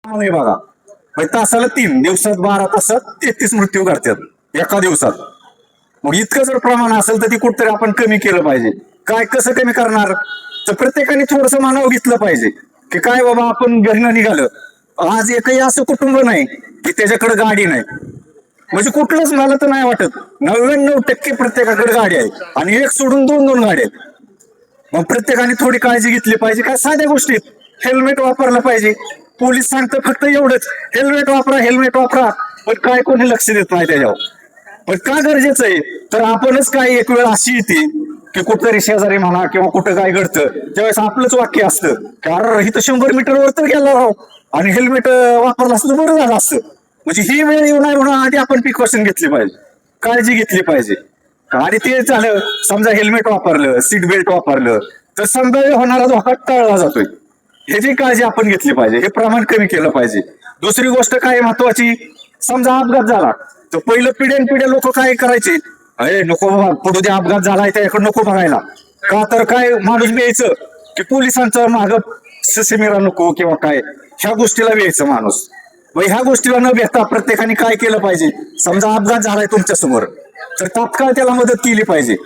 नाही बघा. तासाला 3 दिवसात 12 तासात 33 मृत्यू घडतात एका दिवसात. मग इतकं जर प्रमाण असेल तर ती कुठतरी आपण कमी केलं पाहिजे. काय कसं कमी करणार? तर प्रत्येकाने थोडस मानावं घेतलं पाहिजे की काय बाबा आपण घरनं निघालं. आज एकही असं कुटुंब नाही की त्याच्याकडे गाडी नाही. म्हणजे कुठलंच मला तर नाही वाटत. 99% प्रत्येकाकडे गाडी आहे आणि एक सोडून 2 गाड्या आहेत. मग प्रत्येकाने थोडी काळजी घेतली पाहिजे. काय साध्या गोष्टीत हेल्मेट वापरलं पाहिजे. पोलीस सांगतं फक्त एवढंच, हेल्मेट वापरा हेल्मेट वापरा. पण काय कोणी लक्ष देत नाही त्याच्यावर. पण का गरजेचं आहे तर आपणच काय एक वेळ अशी येते की कुठतरी शेजारी म्हणा किंवा कुठं काय घडतं त्यावेळेस आपलंच वाक्य असतं की अरे इथं 100 मीटरवर तर गेला राव आणि हेल्मेट वापरलं असतं तर बरं झालं असतं. म्हणजे ही वेळ येऊ नये म्हणून आधी आपण प्रिकॉशन घेतली पाहिजे, काळजी घेतली पाहिजे. आणि ते झालं समजा हेल्मेट वापरलं, सीट बेल्ट वापरलं तर समजा होणारा धोका टाळला जातोय. ह्याची काळजी आपण घेतली पाहिजे. हे प्रमाण कमी केलं पाहिजे. दुसरी गोष्ट काय महत्वाची, समजा अपघात झाला तर पहिलं पिढ्यानपिढ्या लोक काय करायचे, अरे नको बाबा पुढे जे अपघात झालाय त्याकडे नको बघायला. का तर काय माणूस यायचं की पोलिसांचं माग ससेमिरा नको किंवा काय ह्या गोष्टीला यायचं माणूस. मग ह्या गोष्टीला न भेटता प्रत्येकाने काय केलं पाहिजे, समजा अपघात झालाय तुमच्या समोर तर तात्काळ त्याला मदत केली पाहिजे.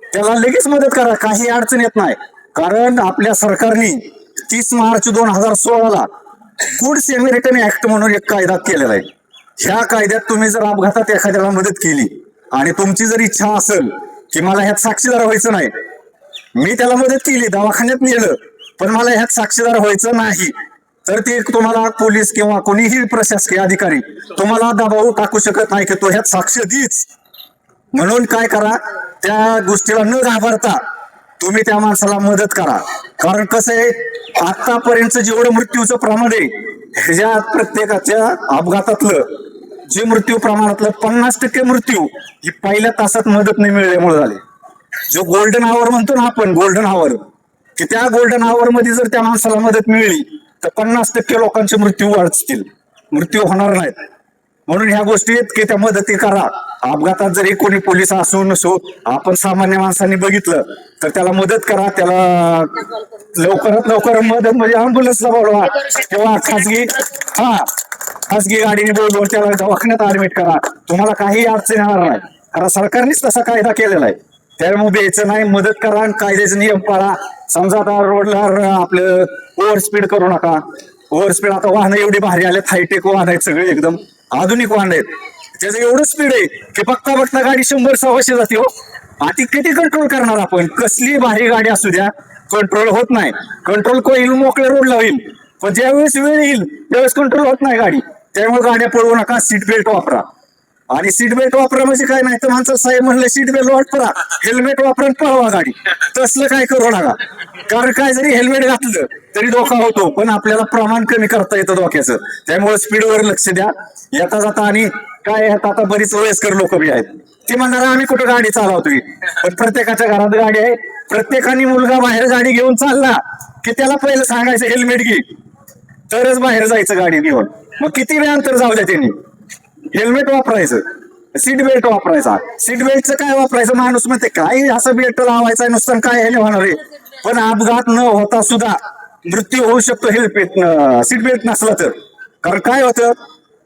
त्याला लगेच मदत करा, काही अडचण येत नाही. कारण आपल्या सरकारने 30 मार्च 2016 गुड सेमेरिटन ऍक्ट म्हणून एक कायदा केलेला आहे. ह्या कायद्यात तुम्ही जर अपघातात एखाद्याला मदत केली आणि तुमची जर इच्छा असेल की मला ह्यात साक्षीदार व्हायचं नाही, मी त्याला मदत केली, दवाखान्यात नेलं, पण मला ह्यात साक्षीदार व्हायचं नाही, तर ते तुम्हाला पोलीस किंवा कोणीही प्रशासकीय अधिकारी तुम्हाला दबाव टाकू शकत नाही की तो ह्यात साक्ष दीच. म्हणून काय करा, त्या गोष्टीला न घाबरता तुम्ही त्या माणसाला मदत करा. कारण कसं आहे, आतापर्यंत जेवढं मृत्यूचं प्रमाण आहे ह्याच्यात प्रत्येकाच्या अपघातातलं जे मृत्यू प्रमाणातलं 50% मृत्यू ही पहिल्या तासात मदत नाही मिळाल्यामुळे झाले. जो गोल्डन आवर म्हणतो ना आपण, गोल्डन आवर, की त्या गोल्डन आवर मध्ये जर त्या माणसाला मदत मिळली तर 50% लोकांचे मृत्यू वाचतील, मृत्यू होणार नाहीत. म्हणून ह्या गोष्टी आहेत की त्या मदती करा. अपघातात जरी कोणी पोलीस असो नसो, आपण सामान्य माणसांनी बघितलं तर त्याला मदत करा. त्याला लवकरात लवकर मदत म्हणजे अँब्युलन्सला बोलवा किंवा खासगी गाडीने बोलवून त्याला दवाखान्यात ऍडमिट करा. तुम्हाला काही अडचण येणार नाही, कारण सरकारनेच तसा कायदा केलेला आहे. त्यामुळे द्यायचं नाही, मदत करा आणि कायद्याचे नियम पाळा. समजा आता रोडला आपलं ओव्हर स्पीड करू नका. ओव्हर स्पीड आता वाहनं एवढी भारी आलेत, हायटेक वाहन आहेत, सगळे एकदम आधुनिक वाहन आहेत. त्याचं एवढं स्पीड आहे की बघता बघता गाडी 100-150 जाते हो. आधी किती कंट्रोल करणार आपण? कसली भारी गाडी असू द्या, कंट्रोल होत नाही. कंट्रोल होईल मोकळ्या रोडला होईल, पण ज्यावेळेस वेळ येईल त्यावेळेस कंट्रोल होत नाही गाडी. त्यामुळे गाड्या पळवू नका, सीट बेल्ट वापरा. आणि सीट बेल्ट वापरा म्हणजे काय नाही तर माणसं साहेब म्हणलं सीट बेल्ट वापरा, हेल्मेट वापरून पळवा गाडी. तसलं काय करू नका. कारण काय, जरी हेल्मेट घातलं तरी धोका होतो, पण आपल्याला प्रमाण कमी करता येतं धोक्याचं. त्यामुळे स्पीडवर लक्ष द्या येता जाता. आणि काय आता बरीच वयस्कर लोक बी आहेत, ते म्हणणार आम्ही कुठं गाडी चालवतोय, पण प्रत्येकाच्या घरात गाडी आहे. प्रत्येकाने मुलगा बाहेर गाडी घेऊन चालला की त्याला पहिलं सांगायचं हेल्मेट घे, तरच बाहेर जायचं गाडी घेऊन. मग किती वेळ अंतर जाऊ द्या, त्यांनी हेल्मेट वापरायचं, सीट बेल्ट वापरायचा. सीट बेल्टचं काय वापरायचं, माणूस म्हणते काय असं बेल्ट लावायचं नुसतं काय हे होणार आहे. पण अपघात न होता सुद्धा मृत्यू होऊ शकतो हेल्मेट सीट बेल्ट नसला तर. कारण काय होतं,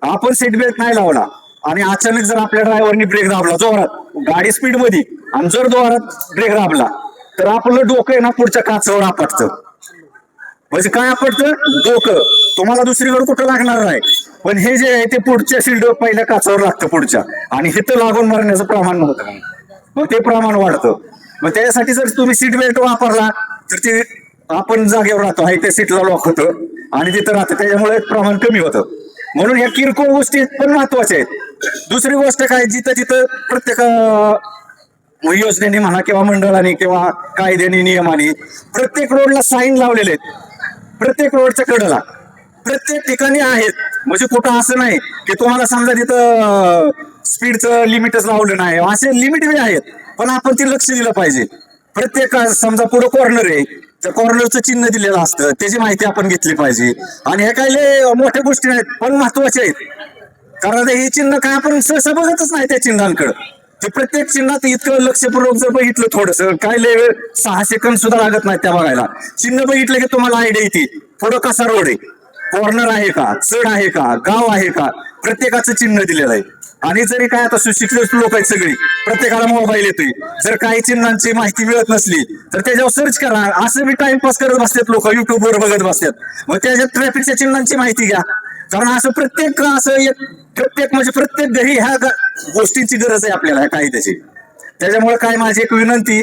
आपण सीट बेल्ट नाही लावला आणि अचानक जर आपल्या ड्रायव्हरनी ब्रेक दाबला जोरात, गाडी स्पीड मध्ये, आणि जर जोरात ब्रेक दाबला तर आपलं डोकं आहे ना पुढच्या काचावर आपटतं. म्हणजे काय आपटतं, डोकं. तुम्हाला दुसरीकडे कुठं लागणार नाही, पण हे जे आहे ते पुढच्या सीट पहिल्या काचावर लागतं पुढच्या, आणि हिथं लागून मरण्याचं प्रमाण नव्हतं, मग ते प्रमाण वाढतं. मग त्यासाठी जर तुम्ही सीट बेल्ट वापरला तर ते आपण जागेवर राहतो, आहे त्या सीटला लॉक होतं आणि तिथं राहतं, त्याच्यामुळे प्रमाण कमी होतं. म्हणून ह्या किरकोळ गोष्टी पण महत्वाच्या आहेत. दुसरी गोष्ट काय, जिथं जिथं प्रत्येक योजनेने म्हणा किंवा मंडळाने किंवा कायद्याने नियमाने प्रत्येक रोडला साईन लावलेले आहेत. प्रत्येक रोडच्या कडेला प्रत्येक ठिकाणी आहेत. म्हणजे कुठं असं नाही की तुम्हाला समजा तिथं स्पीडचं लिमिटच लावलं नाही, असे लिमिट बी आहेत, पण आपण ते लक्ष दिलं पाहिजे. प्रत्येक समजा पुढे कॉर्नर आहे तर कॉर्नरचं चिन्ह दिलेलं असतं, त्याची माहिती आपण घेतली पाहिजे. आणि हे काही मोठ्या गोष्टी नाहीत पण महत्वाच्या आहेत. कारण हे चिन्ह काय आपण सहसा बघतच नाही त्या चिन्हांकडे. ते प्रत्येक चिन्हात इतकं लक्षपूर्वक जर बघितलं थोडस, काय लय 6 सेकंद सुद्धा लागत नाही त्या बघायला. चिन्ह बघितलं की तुम्हाला आयडिया येते पुढं कसा रोड आहे. कॉर्नर आहे का, चढ आहे का, गाव आहे का, प्रत्येकाचं चिन्ह दिलेलं आहे. आणि जरी काय आता सुशिक्षित लोक आहेत सगळी, प्रत्येकाला मोबाईल येतोय, जर काही चिन्हांची माहिती मिळत नसली तर त्याच्यावर सर्च करा. असं बी टाइमपास करत बसतात लोक, युट्यूबवर बघत बसतात. मग त्याच्यात ट्रॅफिकच्या चिन्हांची माहिती घ्या, कारण असं प्रत्येक म्हणजे प्रत्येक घरी ह्या गोष्टींची गरज आहे आपल्याला ह्या कायद्याची. त्याच्यामुळे काय माझी एक विनंती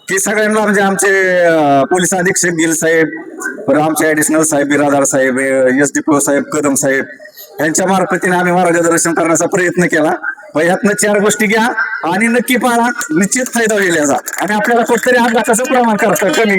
की सगळ्यांना म्हणजे आमचे पोलीस अधीक्षक गिल साहेब, परत आमचे ऍडिशनल साहेब बिरादार साहेब, SDPO साहेब कदम साहेब यांच्या मार्फतीने आम्ही मार्गदर्शन करण्याचा प्रयत्न केला. यातनं 4 गोष्टी घ्या आणि नक्की पाळा, निश्चित फायदा होईल याचा आणि आपल्याला कुठेतरी अपघाताचं प्रमाण करता कमी.